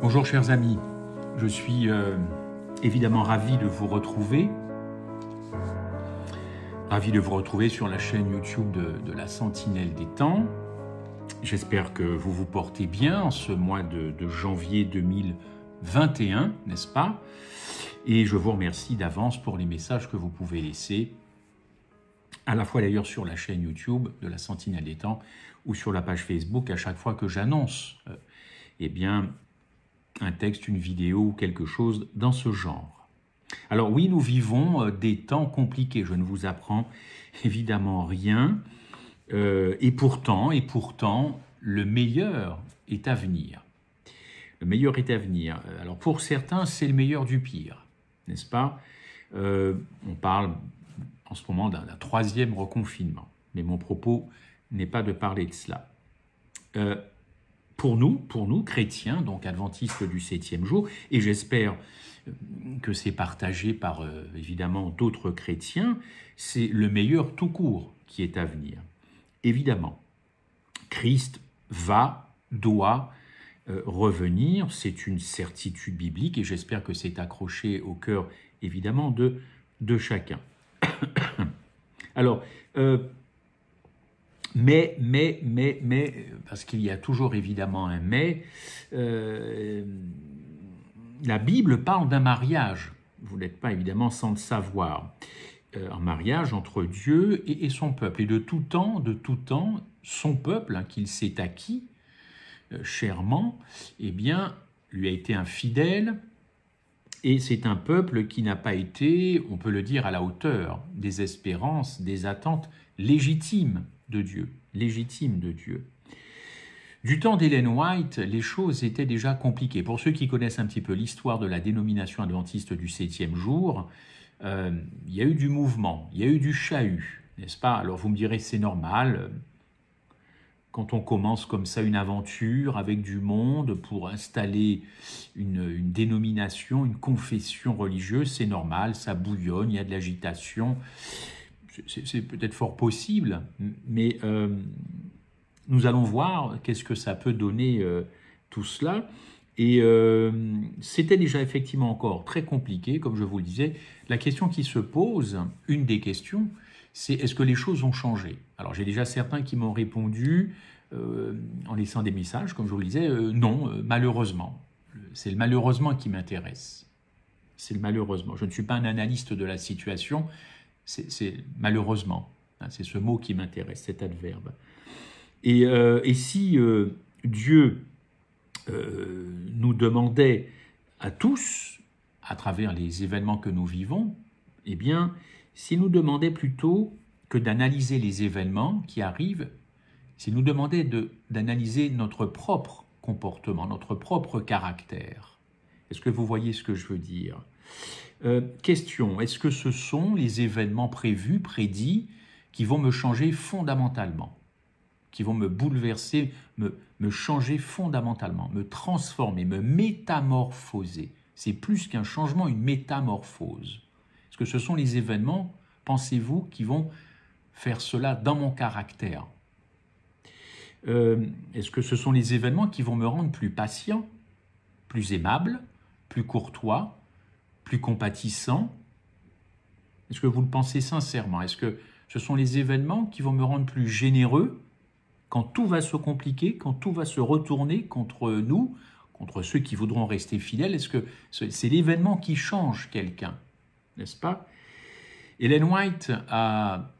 Bonjour chers amis, je suis évidemment ravi de vous retrouver. Ravi de vous retrouver sur la chaîne YouTube de la Sentinelle des Temps. J'espère que vous vous portez bien en ce mois de janvier 2021, n'est-ce pas? Et je vous remercie d'avance pour les messages que vous pouvez laisser, à la fois d'ailleurs sur la chaîne YouTube de la Sentinelle des Temps ou sur la page Facebook à chaque fois que j'annonce un texte, une vidéo ou quelque chose dans ce genre. Alors oui, nous vivons des temps compliqués, je ne vous apprends évidemment rien, et pourtant, le meilleur est à venir. Le meilleur est à venir. Alors pour certains, c'est le meilleur du pire, n'est-ce pas? On parle en ce moment d'un troisième reconfinement, mais mon propos n'est pas de parler de cela. Pour nous, chrétiens, donc adventistes du 7e jour, et j'espère que c'est partagé par évidemment d'autres chrétiens, c'est le meilleur tout court qui est à venir. Évidemment, Christ doit revenir, c'est une certitude biblique et j'espère que c'est accroché au cœur évidemment de chacun. Alors, mais, parce qu'il y a toujours évidemment un mais, la Bible parle d'un mariage, vous n'êtes pas évidemment sans le savoir, un mariage entre Dieu et son peuple, et de tout temps, son peuple, qu'il s'est acquis chèrement, lui a été infidèle, et c'est un peuple qui n'a pas été, on peut le dire, à la hauteur des espérances, des attentes légitimes de Dieu, Du temps d'Ellen White, les choses étaient déjà compliquées. Pour ceux qui connaissent un petit peu l'histoire de la dénomination adventiste du 7e jour, il y a eu du mouvement, il y a eu du chahut, n'est-ce pas? Alors vous me direz, c'est normal, quand on commence comme ça une aventure avec du monde pour installer une dénomination, une confession religieuse, c'est normal, ça bouillonne, il y a de l'agitation. C'est peut-être fort possible, mais nous allons voir qu'est-ce que ça peut donner tout cela. Et c'était déjà effectivement encore très compliqué, comme je vous le disais. La question qui se pose, une des questions, c'est est-ce que les choses ont changé? Alors j'ai déjà certains qui m'ont répondu en laissant des messages, comme je vous le disais, non, malheureusement. C'est le malheureusement qui m'intéresse. C'est le malheureusement. Je ne suis pas un analyste de la situation, c'est malheureusement. C'est ce mot qui m'intéresse, cet adverbe. Et si Dieu nous demandait à tous, à travers les événements que nous vivons, s'il nous demandait plutôt que d'analyser les événements qui arrivent, s'il nous demandait d'analyser notre propre comportement, notre propre caractère. Est-ce que vous voyez ce que je veux dire? Question, est-ce que ce sont les événements prédits, qui vont me changer fondamentalement, qui vont me bouleverser, me changer fondamentalement, me transformer, me métamorphoser? C'est plus qu'un changement, une métamorphose. Est-ce que ce sont les événements, pensez-vous, qui vont faire cela dans mon caractère? Est-ce que ce sont les événements qui vont me rendre plus patient, plus aimable, plus courtois, plus compatissant? Est-ce que vous le pensez sincèrement? Est-ce que ce sont les événements qui vont me rendre plus généreux quand tout va se compliquer, quand tout va se retourner contre nous, contre ceux qui voudront rester fidèles? Est-ce que c'est l'événement qui change quelqu'un, n'est-ce pas? Ellen White a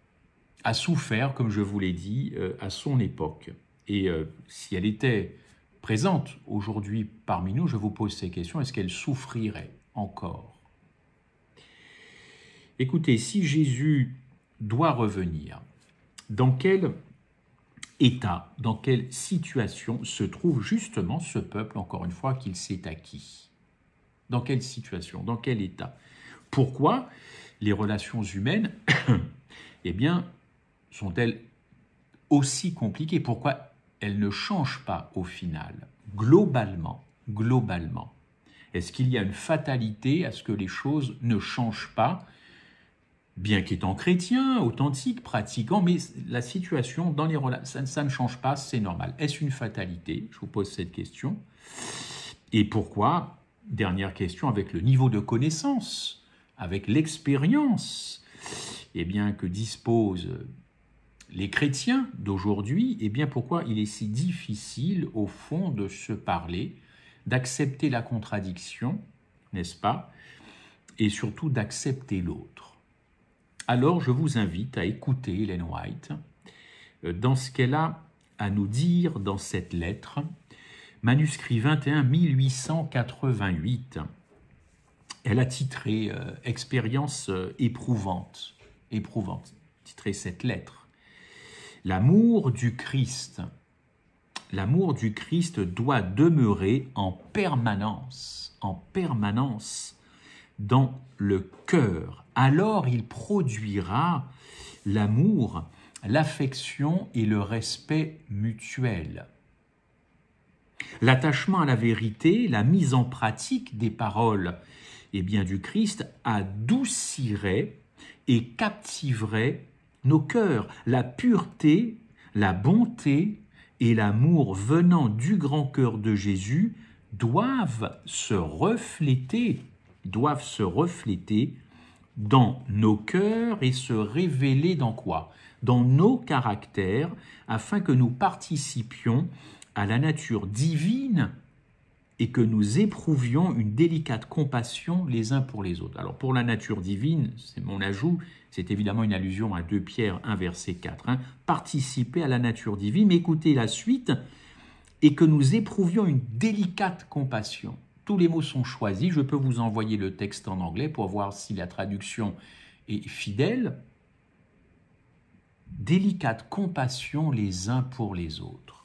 souffert, comme je vous l'ai dit, à son époque. Et si elle était présente aujourd'hui parmi nous, je vous pose ces questions, est-ce qu'elle souffrirait encore? Écoutez, si Jésus doit revenir, dans quel état, dans quelle situation se trouve justement ce peuple, encore une fois, qu'il s'est acquis? Dans quelle situation, dans quel état? Pourquoi les relations humaines sont-elles aussi compliquées? Pourquoi elles ne changent pas au final, globalement? Est-ce qu'il y a une fatalité à ce que les choses ne changent pas, bien qu'étant chrétien, authentique, pratiquant, mais la situation dans les relations, ça ne change pas, c'est normal. Est-ce une fatalité? Je vous pose cette question. Et pourquoi? Dernière question, avec le niveau de connaissance, avec l'expérience, eh bien, que disposent les chrétiens d'aujourd'hui, eh bien, pourquoi il est si difficile, au fond, de se parler, d'accepter la contradiction, n'est-ce pas? Et surtout d'accepter l'autre. Alors, je vous invite à écouter Ellen White dans ce qu'elle a à nous dire dans cette lettre, manuscrit 21, 1888. Elle a titré « Expérience éprouvante », titré cette lettre. L'amour du Christ doit demeurer en permanence dans le cœur. Alors il produira l'amour, l'affection et le respect mutuel. L'attachement à la vérité, la mise en pratique des paroles du Christ adoucirait et captiverait nos cœurs. La pureté, la bonté et l'amour venant du grand cœur de Jésus doivent se refléter dans nos cœurs et se révéler dans quoi? Dans nos caractères, afin que nous participions à la nature divine et que nous éprouvions une délicate compassion les uns pour les autres. Alors pour la nature divine, c'est mon ajout, c'est évidemment une allusion à 2 Pierre 1, verset 4. Participer à la nature divine, mais écoutez la suite, et que nous éprouvions une délicate compassion. Tous les mots sont choisis, je peux vous envoyer le texte en anglais pour voir si la traduction est fidèle. Délicate compassion les uns pour les autres.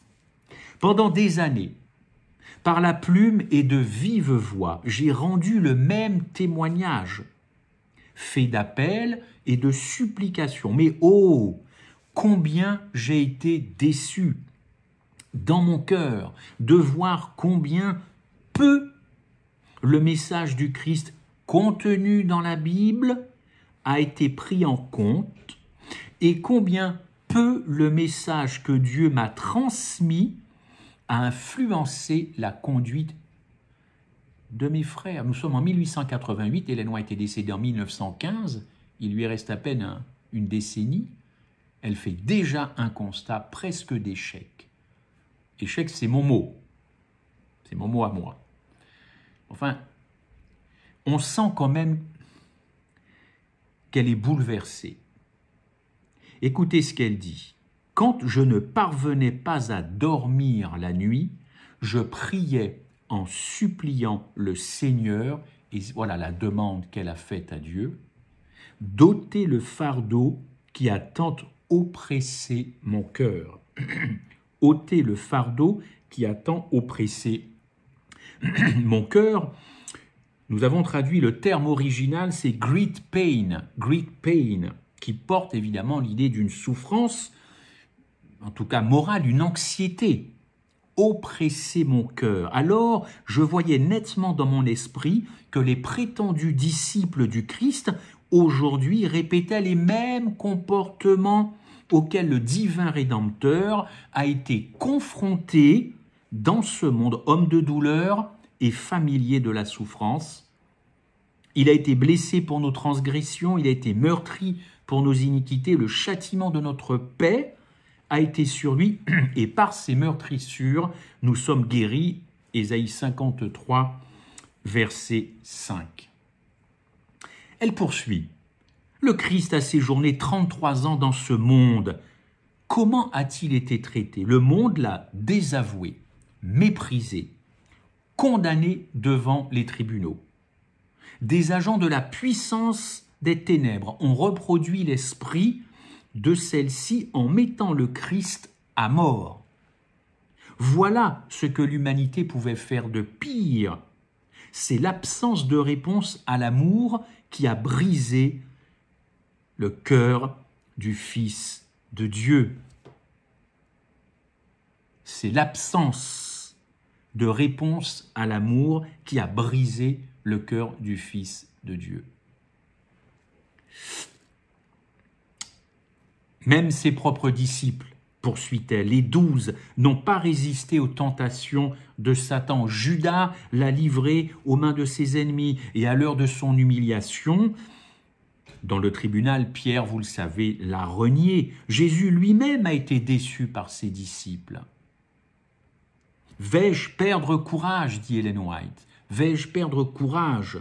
Pendant des années, par la plume et de vive voix, j'ai rendu le même témoignage, fait d'appel et de supplication. Mais oh, combien j'ai été déçu dans mon cœur de voir combien peu le message du Christ contenu dans la Bible a été pris en compte et combien peu le message que Dieu m'a transmis a influencé la conduite de mes frères. Nous sommes en 1888, Ellen White est décédée en 1915, il lui reste à peine une décennie. Elle fait déjà un constat presque d'échec. Échec, c'est mon mot à moi. Enfin, on sent quand même qu'elle est bouleversée. Écoutez ce qu'elle dit. Quand je ne parvenais pas à dormir la nuit, je priais en suppliant le Seigneur, et voilà la demande qu'elle a faite à Dieu, d'ôter le fardeau qui a tant oppressé mon cœur. Ôter le fardeau qui a tant oppressé mon cœur. Nous avons traduit le terme original, c'est great pain, qui porte évidemment l'idée d'une souffrance, en tout cas morale, une anxiété, oppresser mon cœur. Alors, je voyais nettement dans mon esprit que les prétendus disciples du Christ, aujourd'hui, répétaient les mêmes comportements auxquels le divin Rédempteur a été confronté dans ce monde, homme de douleur et familier de la souffrance. Il a été blessé pour nos transgressions, il a été meurtri pour nos iniquités, le châtiment de notre paix a été sur lui, et par ses meurtrissures, nous sommes guéris. Ésaïe 53, verset 5. Elle poursuit. Le Christ a séjourné 33 ans dans ce monde. Comment a-t-il été traité? Le monde l'a désavoué, méprisé, condamné devant les tribunaux. Des agents de la puissance des ténèbres ont reproduit l'esprit de celle-ci en mettant le Christ à mort. Voilà ce que l'humanité pouvait faire de pire. C'est l'absence de réponse à l'amour qui a brisé le cœur du Fils de Dieu. C'est l'absence de réponse à l'amour qui a brisé le cœur du Fils de Dieu. Même ses propres disciples poursuit-elle. Les 12 n'ont pas résisté aux tentations de Satan. Judas l'a livré aux mains de ses ennemis. Et à l'heure de son humiliation, dans le tribunal, Pierre, vous le savez, l'a renié. Jésus lui-même a été déçu par ses disciples. Vais-je perdre courage, dit Ellen White. Vais-je perdre courage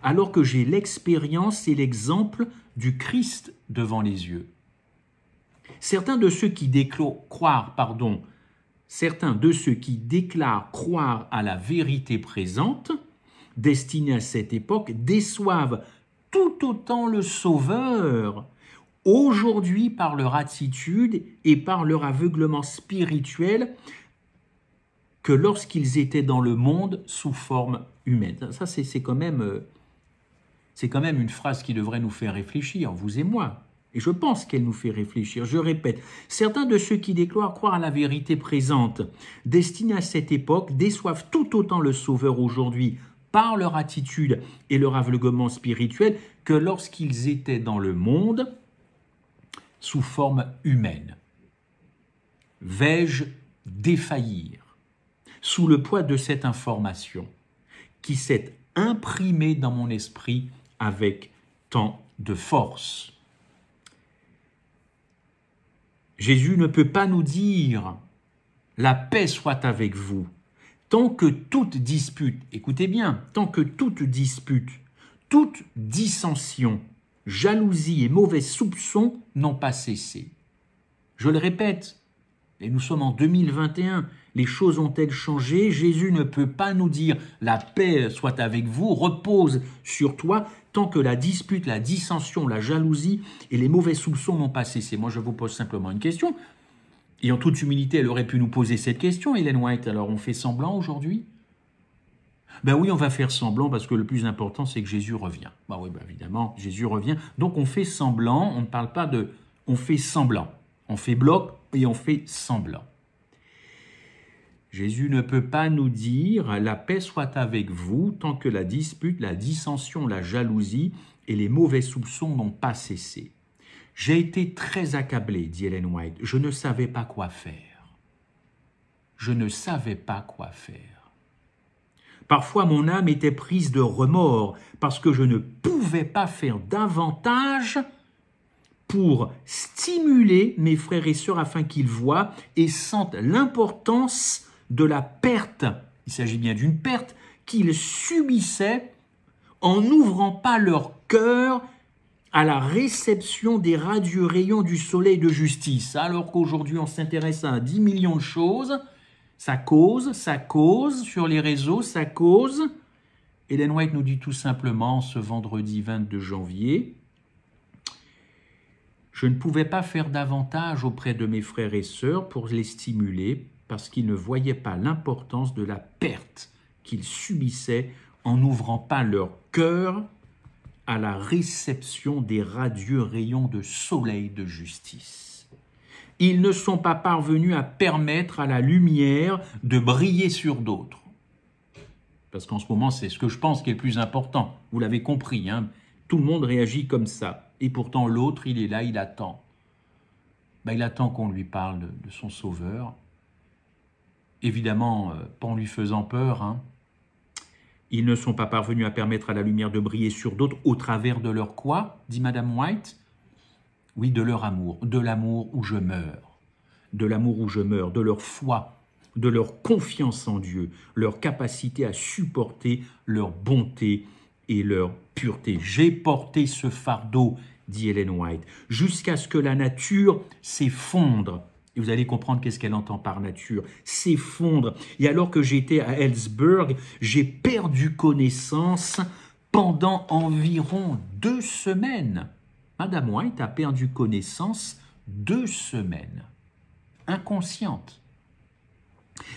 alors que j'ai l'expérience et l'exemple du Christ devant les yeux? Certains de ceux qui déclarent croire à la vérité présente, destinée à cette époque, déçoivent tout autant le Sauveur, aujourd'hui par leur attitude et par leur aveuglement spirituel, que lorsqu'ils étaient dans le monde sous forme humaine. Ça, c'est quand même une phrase qui devrait nous faire réfléchir, vous et moi. Et je pense qu'elle nous fait réfléchir. Je répète, certains de ceux qui déclarent croire à la vérité présente, destinée à cette époque, déçoivent tout autant le Sauveur aujourd'hui par leur attitude et leur aveuglement spirituel que lorsqu'ils étaient dans le monde sous forme humaine. Vais-je défaillir sous le poids de cette information qui s'est imprimée dans mon esprit avec tant de force? Jésus ne peut pas nous dire « la paix soit avec vous » tant que toute dispute, écoutez bien, tant que toute dispute, toute dissension, jalousie et mauvais soupçons n'ont pas cessé. Je le répète, et nous sommes en 2021, les choses ont-elles changé? Jésus ne peut pas nous dire « la paix soit avec vous, repose sur toi » tant que la dispute, la dissension, la jalousie et les mauvais soupçons n'ont pas cessé. Moi, je vous pose simplement une question. Et en toute humilité, elle aurait pu nous poser cette question, Ellen White. Alors, on fait semblant aujourd'hui? Ben oui, on va faire semblant parce que le plus important, c'est que Jésus revient. Ben oui, ben évidemment, Jésus revient. Donc, on fait semblant. On ne parle pas de... On fait semblant. On fait bloc et on fait semblant. Jésus ne peut pas nous dire « la paix soit avec vous » tant que la dispute, la dissension, la jalousie et les mauvais soupçons n'ont pas cessé. J'ai été très accablé, dit Ellen White. Je ne savais pas quoi faire. Je ne savais pas quoi faire. Parfois, mon âme était prise de remords parce que je ne pouvais pas faire davantage pour stimuler mes frères et sœurs afin qu'ils voient et sentent l'importance de la perte, il s'agit bien d'une perte, qu'ils subissaient en n'ouvrant pas leur cœur à la réception des radieux rayons du soleil de justice. Alors qu'aujourd'hui on s'intéresse à 10 millions de choses, ça cause sur les réseaux, ça cause. Ellen White nous dit tout simplement ce vendredi 22 janvier, je ne pouvais pas faire davantage auprès de mes frères et sœurs pour les stimuler parce qu'ils ne voyaient pas l'importance de la perte qu'ils subissaient en n'ouvrant pas leur cœur à la réception des radieux rayons de soleil de justice. Ils ne sont pas parvenus à permettre à la lumière de briller sur d'autres. Parce qu'en ce moment, c'est ce que je pense qui est le plus important. Vous l'avez compris, hein? Tout le monde réagit comme ça. Et pourtant, l'autre, il est là, il attend. Ben, il attend qu'on lui parle de son sauveur. Évidemment, pas en lui faisant peur. Hein. Ils ne sont pas parvenus à permettre à la lumière de briller sur d'autres au travers de leur quoi, dit Madame White? Oui, de leur amour, de l'amour où je meurs. De l'amour où je meurs, de leur foi, de leur confiance en Dieu, leur capacité à supporter leur bonté et leur pureté. J'ai porté ce fardeau, dit Ellen White, jusqu'à ce que la nature s'effondre. Et vous allez comprendre qu'est-ce qu'elle entend par nature. S'effondre. Et alors que j'étais à Ellsberg, j'ai perdu connaissance pendant environ 2 semaines. Madame White a perdu connaissance 2 semaines. Inconsciente.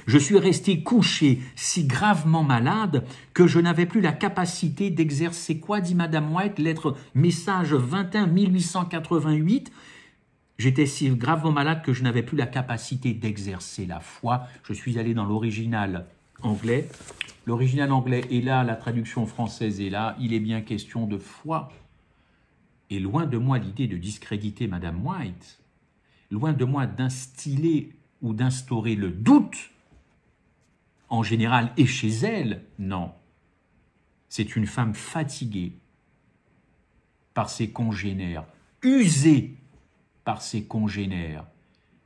Je suis resté couché si gravement malade que je n'avais plus la capacité d'exercer quoi, dit Madame White, lettre message 21 1888. J'étais si gravement malade que je n'avais plus la capacité d'exercer la foi. Je suis allé dans l'original anglais. L'original anglais est là, la traduction française est là. Il est bien question de foi. Et loin de moi l'idée de discréditer Madame White. loin de moi d'instiller ou d'instaurer le doute, en général et chez elle, non. C'est une femme fatiguée par ses congénères, usée par ses congénères,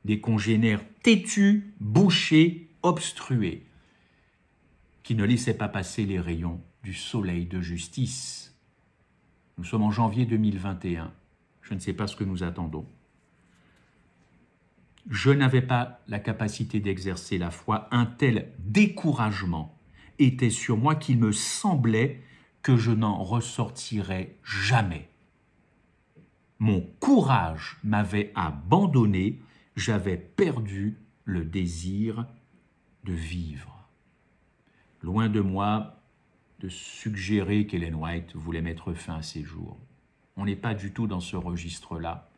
des congénères têtus, bouchés, obstrués, qui ne laissaient pas passer les rayons du soleil de justice. Nous sommes en janvier 2021. Je ne sais pas ce que nous attendons. Je n'avais pas la capacité d'exercer la foi. Un tel découragement était sur moi qu'il me semblait que je n'en ressortirais jamais. Mon courage m'avait abandonné, j'avais perdu le désir de vivre. Loin de moi de suggérer qu'Ellen White voulait mettre fin à ses jours. On n'est pas du tout dans ce registre-là.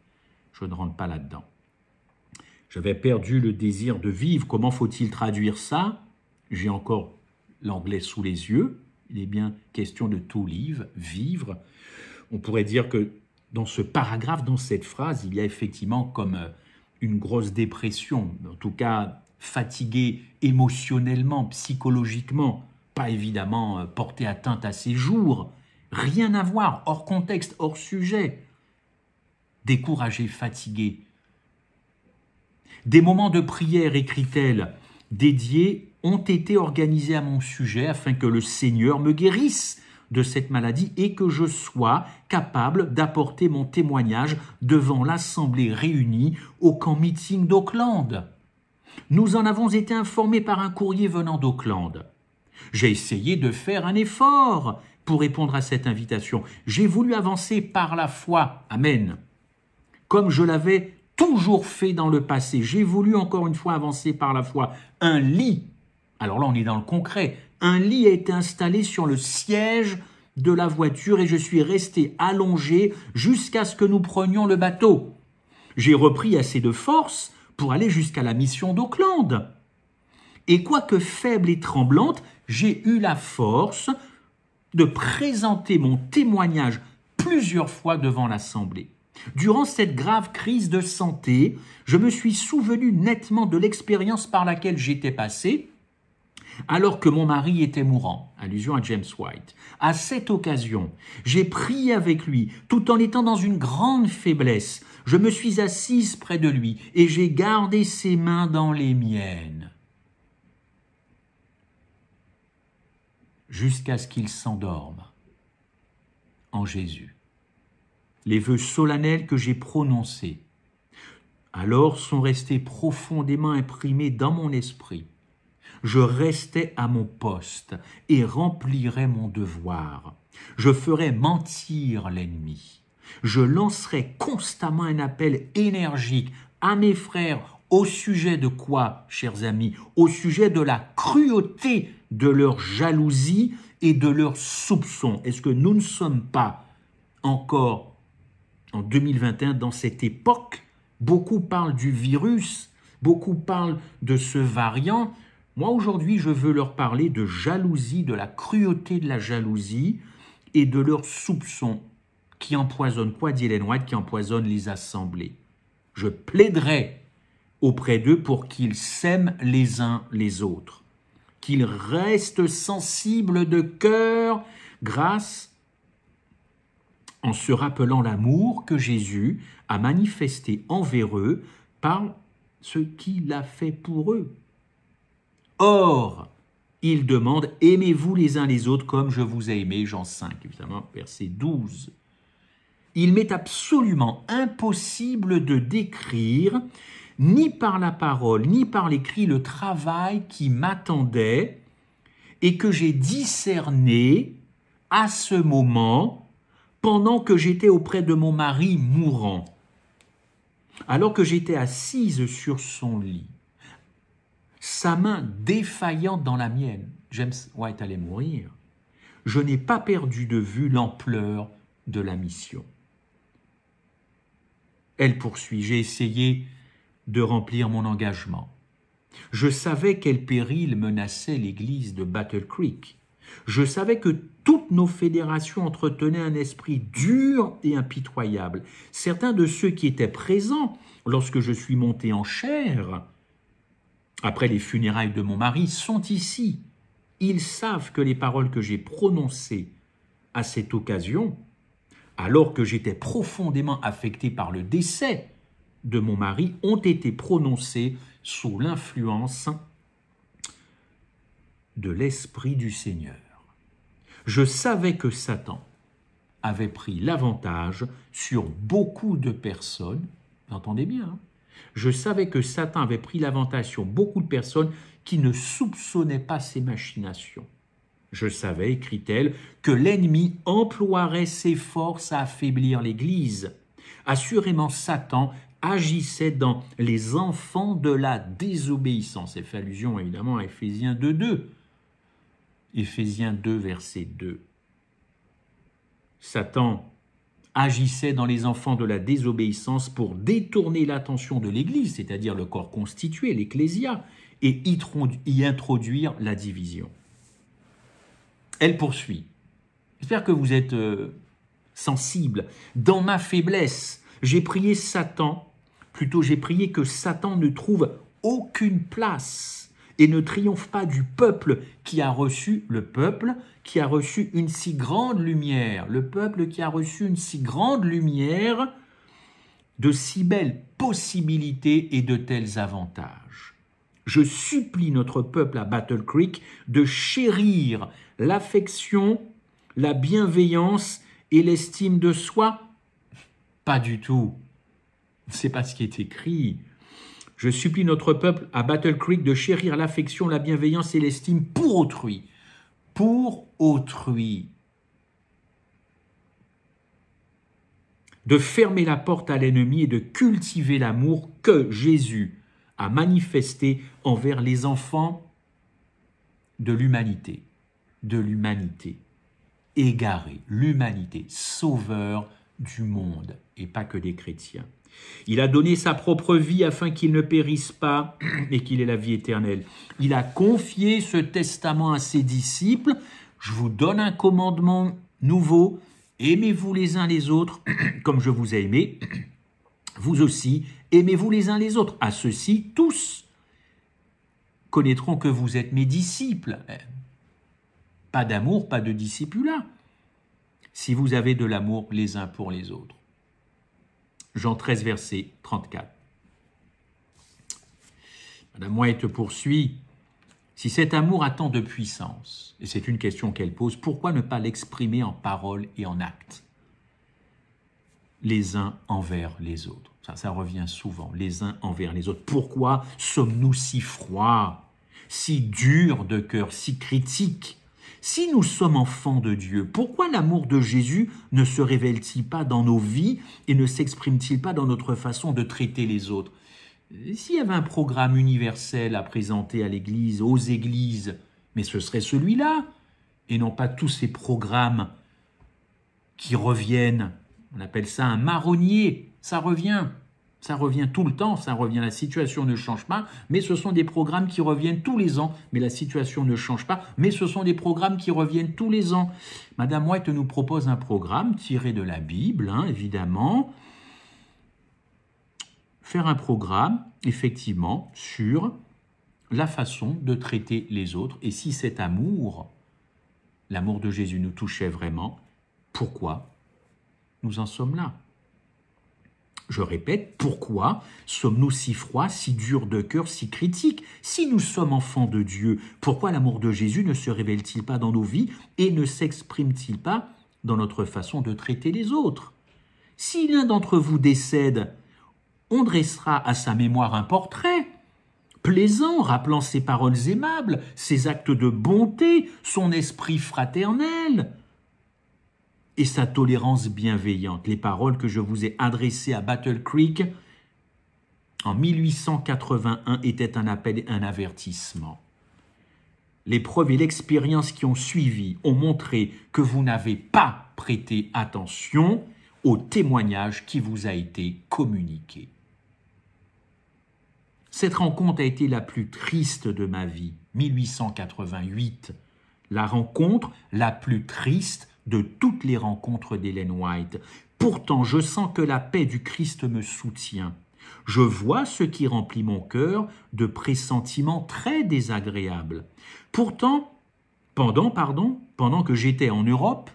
Je ne rentre pas là-dedans. J'avais perdu le désir de vivre. Comment faut-il traduire ça? J'ai encore l'anglais sous les yeux. Il est bien question de to live, vivre. On pourrait dire que dans ce paragraphe, dans cette phrase, il y a effectivement comme une grosse dépression, en tout cas fatigué émotionnellement, psychologiquement, pas évidemment porter atteinte à ses jours, rien à voir, hors contexte, hors sujet, découragé, fatigué. Des moments de prière, écrit-elle, dédiés ont été organisés à mon sujet afin que le Seigneur me guérisse de cette maladie et que je sois capable d'apporter mon témoignage devant l'Assemblée réunie au camp meeting d'Auckland. Nous en avons été informés par un courrier venant d'Auckland. J'ai essayé de faire un effort pour répondre à cette invitation. J'ai voulu avancer par la foi. Amen. Comme je l'avais toujours fait dans le passé. J'ai voulu encore une fois avancer par la foi. Un lit, alors là on est dans le concret, un lit a été installé sur le siège de la voiture et je suis resté allongé jusqu'à ce que nous prenions le bateau. J'ai repris assez de force pour aller jusqu'à la mission d'Auckland. Et quoique faible et tremblante, j'ai eu la force de présenter mon témoignage plusieurs fois devant l'Assemblée. Durant cette grave crise de santé, je me suis souvenu nettement de l'expérience par laquelle j'étais passé alors que mon mari était mourant, allusion à James White. À cette occasion, j'ai prié avec lui, tout en étant dans une grande faiblesse. Je me suis assise près de lui et j'ai gardé ses mains dans les miennes jusqu'à ce qu'il s'endorme en Jésus. Les vœux solennels que j'ai prononcés alors sont restés profondément imprimés dans mon esprit. Je restais à mon poste et remplirais mon devoir. Je ferais mentir l'ennemi. Je lancerais constamment un appel énergique à mes frères au sujet de quoi, chers amis? Au sujet de la cruauté de leur jalousie et de leurs soupçons. Est-ce que nous ne sommes pas encore en 2021 dans cette époque? Beaucoup parlent du virus, beaucoup parlent de ce variant. Moi, aujourd'hui, je veux leur parler de jalousie, de la cruauté de la jalousie et de leurs soupçons qui empoisonnent, quoi dit Ellen White, qui empoisonnent les assemblées. Je plaiderai auprès d'eux pour qu'ils s'aiment les uns les autres, qu'ils restent sensibles de cœur grâce en se rappelant l'amour que Jésus a manifesté envers eux par ce qu'il a fait pour eux. Or, il demande « Aimez-vous les uns les autres comme je vous ai aimé » Jean 5, évidemment, verset 12. Il m'est absolument impossible de décrire, ni par la parole, ni par l'écrit, le travail qui m'attendait et que j'ai discerné à ce moment pendant que j'étais auprès de mon mari mourant, alors que j'étais assise sur son lit. Sa main défaillante dans la mienne. James White allait mourir. Je n'ai pas perdu de vue l'ampleur de la mission. Elle poursuit, j'ai essayé de remplir mon engagement. Je savais quel péril menaçait l'église de Battle Creek. Je savais que toutes nos fédérations entretenaient un esprit dur et impitoyable. Certains de ceux qui étaient présents lorsque je suis monté en chair, après les funérailles de mon mari, sont ici. Ils savent que les paroles que j'ai prononcées à cette occasion, alors que j'étais profondément affecté par le décès de mon mari, ont été prononcées sous l'influence de l'Esprit du Seigneur. Je savais que Satan avait pris l'avantage sur beaucoup de personnes, vous entendez bien, hein? Je savais que Satan avait pris l'avantage sur beaucoup de personnes qui ne soupçonnaient pas ses machinations. Je savais, écrit-elle, que l'ennemi emploierait ses forces à affaiblir l'Église. Assurément, Satan agissait dans les enfants de la désobéissance. Elle fait allusion évidemment à Éphésiens 2.2. Éphésiens 2, verset 2. Satan agissait dans les enfants de la désobéissance pour détourner l'attention de l'Église, c'est-à-dire le corps constitué, l'Ecclésia, et y introduire la division. Elle poursuit. J'espère que vous êtes sensible. Dans ma faiblesse, j'ai prié j'ai prié que Satan ne trouve aucune place et ne triomphe pas du peuple qui a reçu une si grande lumière, le peuple qui a reçu une si grande lumière, de si belles possibilités et de tels avantages. Je supplie notre peuple à Battle Creek de chérir l'affection, la bienveillance et l'estime de soi. Pas du tout. C'est pas ce qui est écrit. Je supplie notre peuple à Battle Creek de chérir l'affection, la bienveillance et l'estime pour autrui. Pour autrui. De fermer la porte à l'ennemi et de cultiver l'amour que Jésus a manifesté envers les enfants de l'humanité. De l'humanité égarée, l'humanité, sauveur du monde, et pas que des chrétiens. Il a donné sa propre vie afin qu'il ne périsse pas et qu'il ait la vie éternelle. Il a confié ce testament à ses disciples. Je vous donne un commandement nouveau. Aimez-vous les uns les autres comme je vous ai aimé. Vous aussi, aimez-vous les uns les autres. À ceux-ci, tous connaîtront que vous êtes mes disciples. Pas d'amour, pas de discipulat. Si vous avez de l'amour les uns pour les autres. Jean 13, verset 34. Madame White poursuit, si cet amour a tant de puissance, et c'est une question qu'elle pose, pourquoi ne pas l'exprimer en paroles et en actes, les uns envers les autres? Ça revient souvent, les uns envers les autres. Pourquoi sommes-nous si froids, si durs de cœur, si critiques? Si nous sommes enfants de Dieu, pourquoi l'amour de Jésus ne se révèle-t-il pas dans nos vies et ne s'exprime-t-il pas dans notre façon de traiter les autres? S'il y avait un programme universel à présenter à l'Église, aux églises, mais ce serait celui-là, et non pas tous ces programmes qui reviennent. On appelle ça un marronnier, ça revient tout le temps, ça revient, la situation ne change pas, mais ce sont des programmes qui reviennent tous les ans, mais la situation ne change pas, mais ce sont des programmes qui reviennent tous les ans. Madame White nous propose un programme tiré de la Bible, évidemment, faire un programme, effectivement, sur la façon de traiter les autres, et si cet amour, l'amour de Jésus nous touchait vraiment, pourquoi nous en sommes là? Je répète, pourquoi sommes-nous si froids, si durs de cœur, si critiques? Si nous sommes enfants de Dieu, pourquoi l'amour de Jésus ne se révèle-t-il pas dans nos vies et ne s'exprime-t-il pas dans notre façon de traiter les autres? Si l'un d'entre vous décède, on dressera à sa mémoire un portrait, plaisant, rappelant ses paroles aimables, ses actes de bonté, son esprit fraternel et sa tolérance bienveillante. Les paroles que je vous ai adressées à Battle Creek en 1881 étaient un appel et un avertissement. Les preuves et l'expérience qui ont suivi ont montré que vous n'avez pas prêté attention au témoignage qui vous a été communiqué. Cette rencontre a été la plus triste de ma vie, 1888, La rencontre la plus triste de toutes les rencontres d'Ellen White. Pourtant, je sens que la paix du Christ me soutient. Je vois ce qui remplit mon cœur de pressentiments très désagréables. Pourtant, pendant que j'étais en Europe,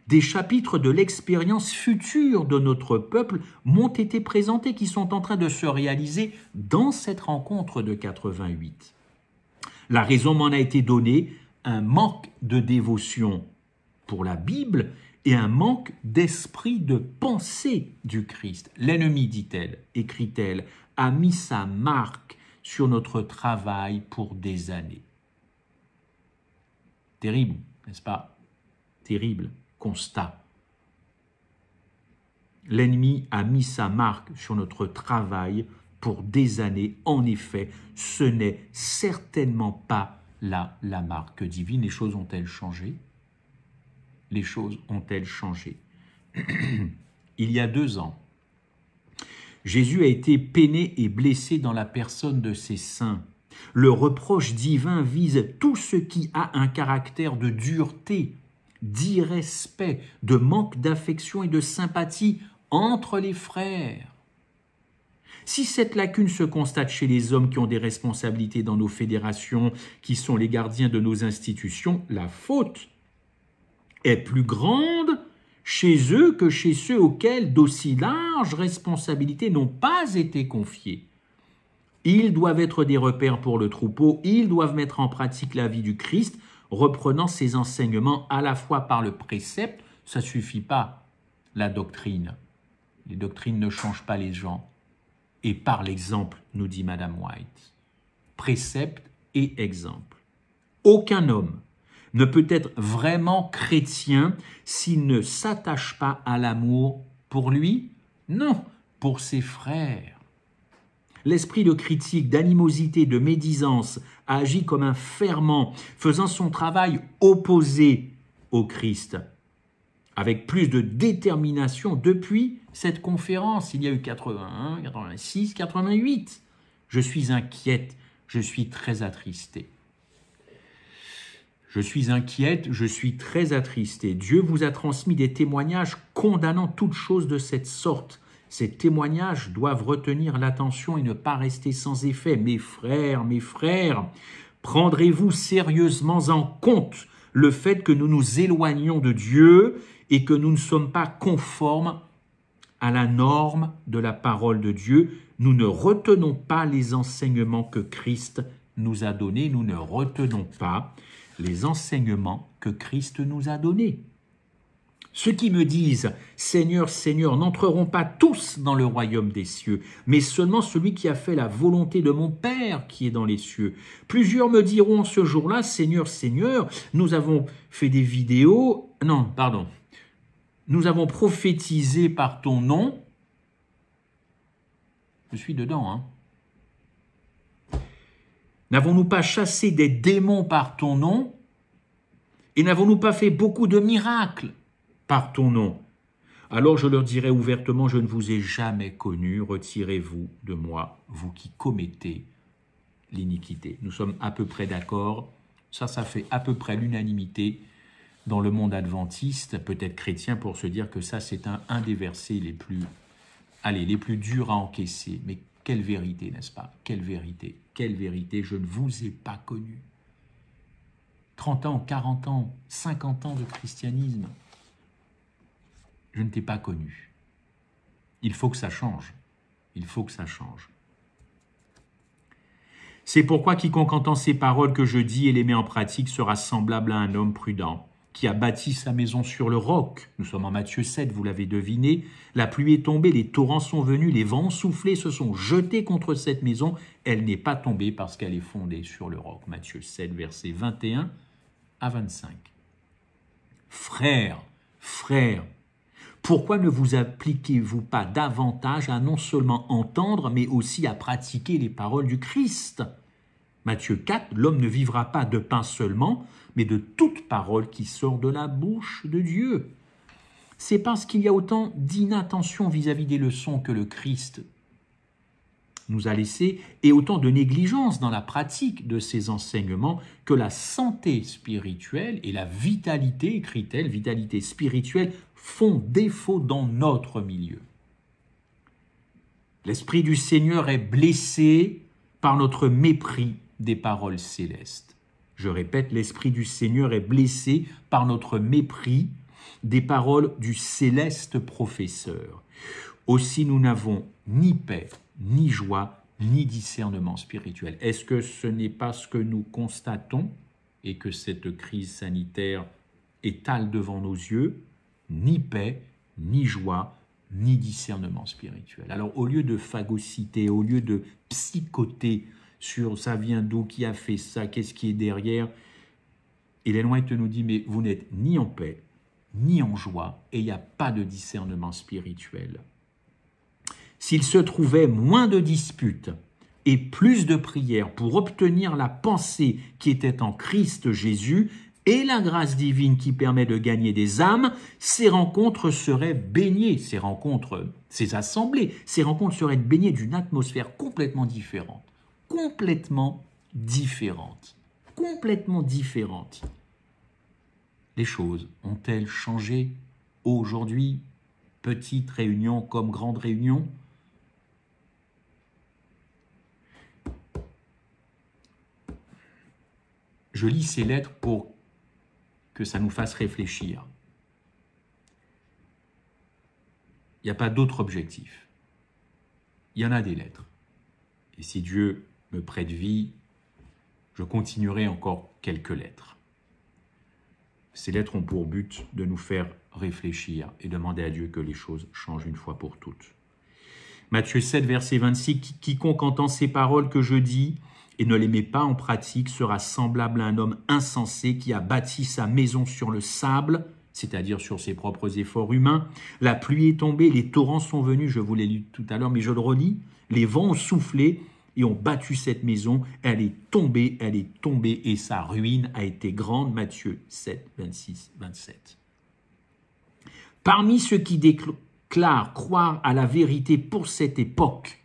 des chapitres de l'expérience future de notre peuple m'ont été présentés qui sont en train de se réaliser dans cette rencontre de 88. La raison m'en a été donnée, un manque de dévotion pour la Bible et un manque d'esprit de pensée du Christ. L'ennemi, dit-elle, écrit-elle, a mis sa marque sur notre travail pour des années. Terrible, n'est-ce pas? Terrible constat. L'ennemi a mis sa marque sur notre travail pour des années. En effet, ce n'est certainement pas là la marque divine. Les choses ont-elles changé? Les choses ont-elles changé? Il y a 2 ans, Jésus a été peiné et blessé dans la personne de ses saints. Le reproche divin vise tout ce qui a un caractère de dureté, d'irrespect, de manque d'affection et de sympathie entre les frères. Si cette lacune se constate chez les hommes qui ont des responsabilités dans nos fédérations, qui sont les gardiens de nos institutions, la faute est plus grande chez eux que chez ceux auxquels d'aussi larges responsabilités n'ont pas été confiées. Ils doivent être des repères pour le troupeau, ils doivent mettre en pratique la vie du Christ, reprenant ses enseignements à la fois par le précepte, ça ne suffit pas, la doctrine. Les doctrines ne changent pas les gens. Et par l'exemple, nous dit Madame White. Précepte et exemple. Aucun homme ne peut être vraiment chrétien s'il ne s'attache pas à l'amour pour lui, non, pour ses frères. L'esprit de critique, d'animosité, de médisance a agi comme un ferment, faisant son travail opposé au Christ. Avec plus de détermination depuis cette conférence, il y a eu 81, 86, 88. Je suis inquiète, je suis très attristée. Je suis inquiète, je suis très attristée. Dieu vous a transmis des témoignages condamnant toute chose de cette sorte. Ces témoignages doivent retenir l'attention et ne pas rester sans effet. Mes frères, prendrez-vous sérieusement en compte le fait que nous nous éloignons de Dieu et que nous ne sommes pas conformes à la norme de la parole de Dieu? Nous ne retenons pas les enseignements que Christ nous a donnés. Nous ne retenons pas les enseignements que Christ nous a donnés. Ceux qui me disent « Seigneur, Seigneur » n'entreront pas tous dans le royaume des cieux, mais seulement celui qui a fait la volonté de mon Père qui est dans les cieux. Plusieurs me diront ce jour-là « Seigneur, Seigneur, nous avons fait des vidéos... » Non, pardon. « Nous avons prophétisé par ton nom. » Je suis dedans, hein. « N'avons-nous pas chassé des démons par ton nom? Et n'avons-nous pas fait beaucoup de miracles par ton nom? Alors je leur dirai ouvertement, je ne vous ai jamais connu, retirez-vous de moi, vous qui commettez l'iniquité. » Nous sommes à peu près d'accord, ça fait à peu près l'unanimité dans le monde adventiste, peut-être chrétien, pour se dire que ça c'est un des versets les plus durs à encaisser. Mais quelle vérité, n'est-ce pas? Quelle vérité, je ne vous ai pas connu. 30 ans, 40 ans, 50 ans de christianisme, je ne t'ai pas connu. Il faut que ça change. Il faut que ça change. C'est pourquoi quiconque entend ces paroles que je dis et les met en pratique sera semblable à un homme prudent qui a bâti sa maison sur le roc. Nous sommes en Matthieu 7, vous l'avez deviné. La pluie est tombée, les torrents sont venus, les vents ont soufflé, se sont jetés contre cette maison. Elle n'est pas tombée parce qu'elle est fondée sur le roc. Matthieu 7, versets 21 à 25. Frères, pourquoi ne vous appliquez-vous pas davantage à non seulement entendre, mais aussi à pratiquer les paroles du Christ? Matthieu 4, l'homme ne vivra pas de pain seulement, mais de toute parole qui sort de la bouche de Dieu. C'est parce qu'il y a autant d'inattention vis-à-vis des leçons que le Christ nous a laissé, et autant de négligence dans la pratique de ces enseignements que la santé spirituelle et la vitalité, écrit-elle, vitalité spirituelle, font défaut dans notre milieu. L'Esprit du Seigneur est blessé par notre mépris des paroles célestes. Je répète, l'Esprit du Seigneur est blessé par notre mépris des paroles du céleste professeur. Aussi, nous n'avons ni paix, ni joie, ni discernement spirituel. Est-ce que ce n'est pas ce que nous constatons et que cette crise sanitaire étale devant nos yeux? Ni paix, ni joie, ni discernement spirituel. Alors, au lieu de phagocyter, au lieu de psychoter sur ça vient d'où, qui a fait ça, qu'est-ce qui est derrière, Ellen White nous dit, mais vous n'êtes ni en paix, ni en joie, et il n'y a pas de discernement spirituel. S'il se trouvait moins de disputes et plus de prières pour obtenir la pensée qui était en Christ Jésus et la grâce divine qui permet de gagner des âmes, ces rencontres seraient baignées, ces assemblées, ces rencontres seraient baignées d'une atmosphère complètement différente. Complètement différente. Complètement différente. Les choses ont-elles changé aujourd'hui? Petite réunion comme grande réunion? Je lis ces lettres pour que ça nous fasse réfléchir. Il n'y a pas d'autre objectif. Il y en a des lettres. Et si Dieu me prête vie, je continuerai encore quelques lettres. Ces lettres ont pour but de nous faire réfléchir et demander à Dieu que les choses changent une fois pour toutes. Matthieu 7, verset 26, « Quiconque entend ces paroles que je dis et ne les met pas en pratique sera semblable à un homme insensé qui a bâti sa maison sur le sable, c'est-à-dire sur ses propres efforts humains. La pluie est tombée, les torrents sont venus, je vous l'ai lu tout à l'heure, mais je le relis, les vents ont soufflé et ont battu cette maison, elle est tombée, et sa ruine a été grande. » Matthieu 7, 26, 27. Parmi ceux qui déclarent croire à la vérité pour cette époque,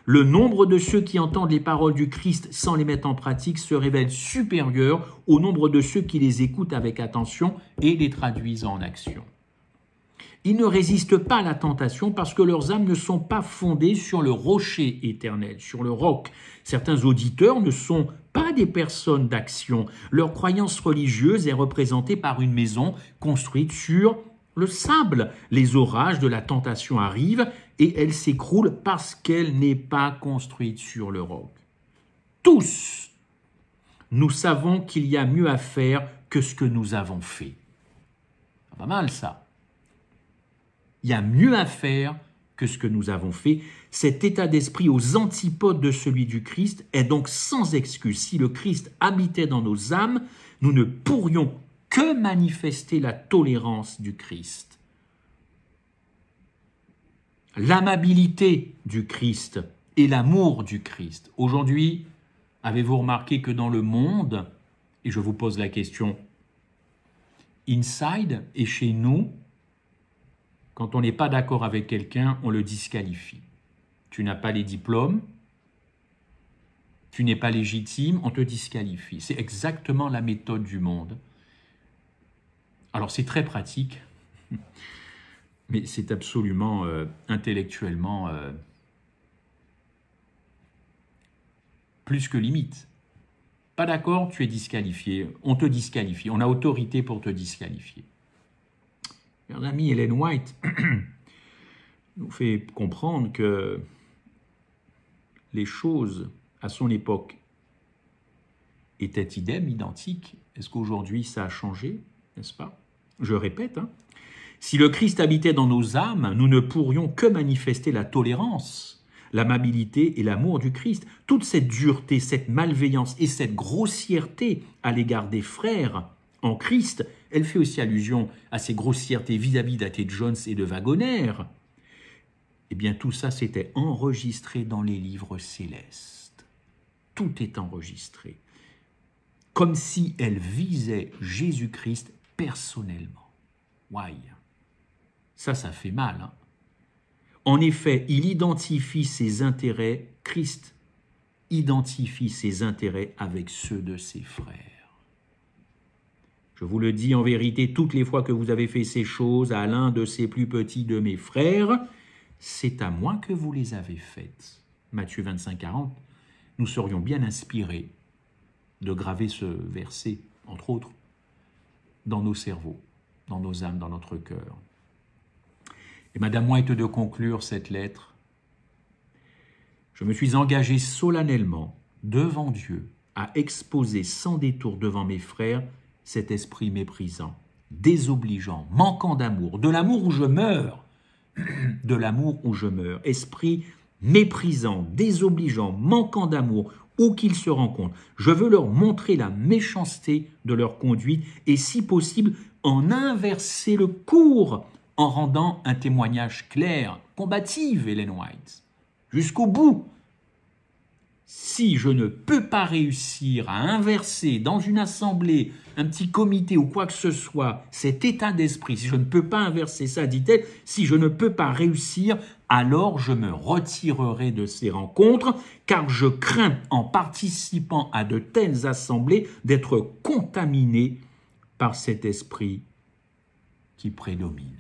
le nombre de ceux qui entendent les paroles du Christ sans les mettre en pratique se révèle supérieur au nombre de ceux qui les écoutent avec attention et les traduisent en action. Ils ne résistent pas à la tentation parce que leurs âmes ne sont pas fondées sur le rocher éternel, sur le roc. Certains auditeurs ne sont pas des personnes d'action. Leur croyance religieuse est représentée par une maison construite sur le sable. Les orages de la tentation arrivent et elle s'écroule parce qu'elle n'est pas construite sur le roc. Tous, nous savons qu'il y a mieux à faire que ce que nous avons fait. Pas mal ça. Il y a mieux à faire que ce que nous avons fait. Cet état d'esprit aux antipodes de celui du Christ est donc sans excuse. Si le Christ habitait dans nos âmes, nous ne pourrions que manifester la tolérance du Christ. L'amabilité du Christ et l'amour du Christ. Aujourd'hui, avez-vous remarqué que dans le monde, et je vous pose la question, inside et chez nous, quand on n'est pas d'accord avec quelqu'un, on le disqualifie. Tu n'as pas les diplômes, tu n'es pas légitime, on te disqualifie. C'est exactement la méthode du monde. Alors c'est très pratique, mais c'est absolument intellectuellement plus que limite. Pas d'accord, tu es disqualifié, on te disqualifie, on a autorité pour te disqualifier. Mon ami Ellen White nous fait comprendre que les choses à son époque étaient identiques. Est-ce qu'aujourd'hui ça a changé, n'est-ce pas? Je répète, si le Christ habitait dans nos âmes, nous ne pourrions que manifester la tolérance, l'amabilité et l'amour du Christ. Toute cette dureté, cette malveillance et cette grossièreté à l'égard des frères en Christ, elle fait aussi allusion à ces grossièretés vis-à-vis d'A.T. Jones et de Wagoner. Eh bien, tout ça, c'était enregistré dans les livres célestes. Tout est enregistré. Comme si elle visait Jésus-Christ personnellement. Why? Ça fait mal. En effet, il identifie ses intérêts, Christ identifie ses intérêts avec ceux de ses frères. Je vous le dis en vérité, toutes les fois que vous avez fait ces choses à l'un de ces plus petits de mes frères, c'est à moi que vous les avez faites. Matthieu 25, 40, nous serions bien inspirés de graver ce verset, entre autres, dans nos cerveaux, dans nos âmes, dans notre cœur. Et Madame White de conclure cette lettre. Je me suis engagé solennellement devant Dieu à exposer sans détour devant mes frères cet esprit méprisant, désobligeant, manquant d'amour, de l'amour où je meurs, de l'amour où je meurs, esprit méprisant, désobligeant, manquant d'amour, où qu'ils se rencontrent. Je veux leur montrer la méchanceté de leur conduite et, si possible, en inverser le cours en rendant un témoignage clair, combatif, Ellen White, jusqu'au bout. Si je ne peux pas réussir à inverser dans une assemblée, un petit comité ou quoi que ce soit, cet état d'esprit, si je ne peux pas inverser ça, dit-elle, si je ne peux pas réussir, alors je me retirerai de ces rencontres, car je crains, en participant à de telles assemblées, d'être contaminé par cet esprit qui prédomine.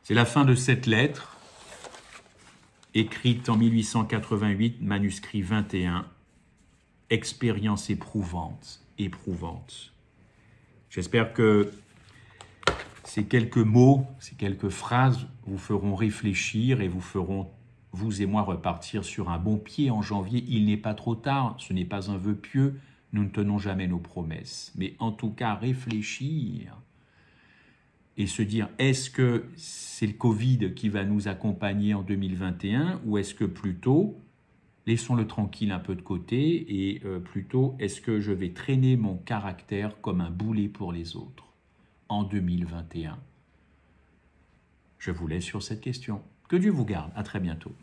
C'est la fin de cette lettre, écrite en 1888, manuscrit 21, expérience éprouvante, éprouvante. J'espère que ces quelques mots, ces quelques phrases vous feront réfléchir et vous feront, vous et moi, repartir sur un bon pied en janvier. Il n'est pas trop tard, ce n'est pas un vœu pieux, nous ne tenons jamais nos promesses. Mais en tout cas, réfléchir et se dire, est-ce que c'est le Covid qui va nous accompagner en 2021 ou est-ce que plutôt, laissons-le tranquille un peu de côté et plutôt, est-ce que je vais traîner mon caractère comme un boulet pour les autres en 2021? Je vous laisse sur cette question. Que Dieu vous garde. À très bientôt.